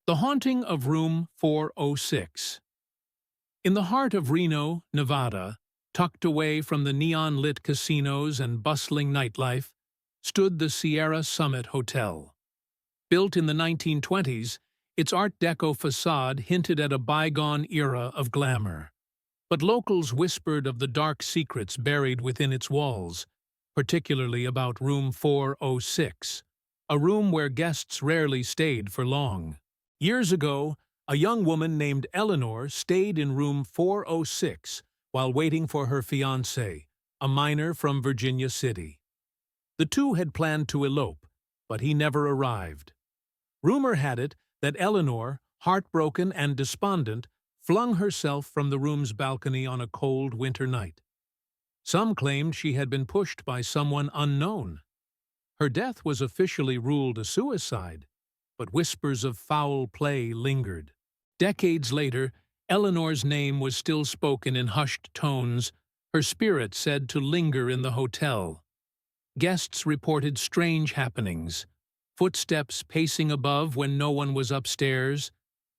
The Haunting of Room 406. In the heart of Reno, Nevada, tucked away from the neon-lit casinos and bustling nightlife, stood the Sierra Summit Hotel. Built in the 1920s, its Art Deco facade hinted at a bygone era of glamour. But locals whispered of the dark secrets buried within its walls, particularly about Room 406, a room where guests rarely stayed for long. Years ago, a young woman named Eleanor stayed in room 406 while waiting for her fiancé, a miner from Virginia City. The two had planned to elope, but he never arrived. Rumor had it that Eleanor, heartbroken and despondent, flung herself from the room's balcony on a cold winter night. Some claimed she had been pushed by someone unknown. Her death was officially ruled a suicide, but whispers of foul play lingered. Decades later, Eleanor's name was still spoken in hushed tones, her spirit said to linger in the hotel. Guests reported strange happenings: footsteps pacing above when no one was upstairs,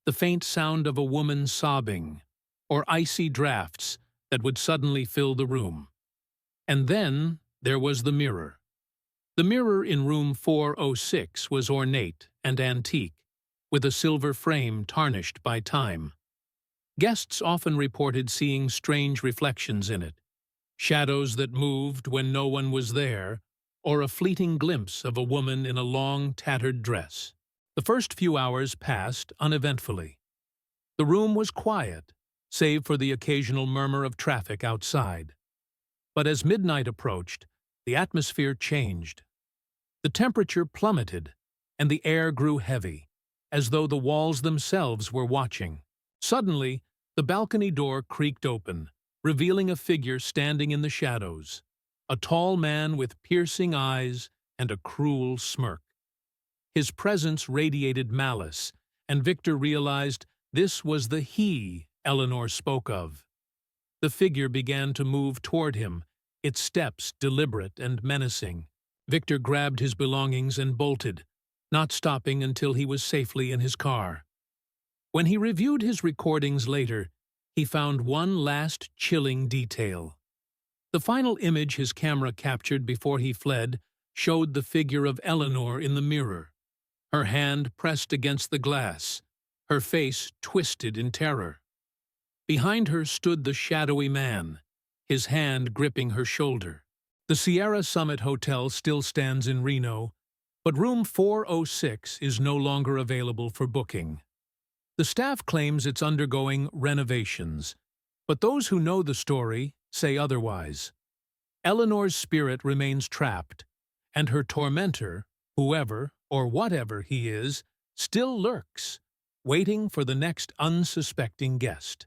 the faint sound of a woman sobbing, or icy drafts that would suddenly fill the room. And then there was the mirror. The mirror in room 406 was ornate and antique, with a silver frame tarnished by time. Guests often reported seeing strange reflections in it, shadows that moved when no one was there, or a fleeting glimpse of a woman in a long, tattered dress. The first few hours passed uneventfully. The room was quiet, save for the occasional murmur of traffic outside. But as midnight approached, the atmosphere changed. The temperature plummeted, and the air grew heavy, as though the walls themselves were watching. Suddenly, the balcony door creaked open, revealing a figure standing in the shadows, a tall man with piercing eyes and a cruel smirk. His presence radiated malice, and Victor realized this was the he Eleanor spoke of. The figure began to move toward him, its steps deliberate and menacing. Victor grabbed his belongings and bolted, not stopping until he was safely in his car. When he reviewed his recordings later, he found one last chilling detail. The final image his camera captured before he fled showed the figure of Eleanor in the mirror, her hand pressed against the glass, her face twisted in terror. Behind her stood the shadowy man, his hand gripping her shoulder. The Sierra Summit Hotel still stands in Reno, but room 406 is no longer available for booking. The staff claims it's undergoing renovations, but those who know the story say otherwise. Eleanor's spirit remains trapped, and her tormentor, whoever or whatever he is, still lurks, waiting for the next unsuspecting guest.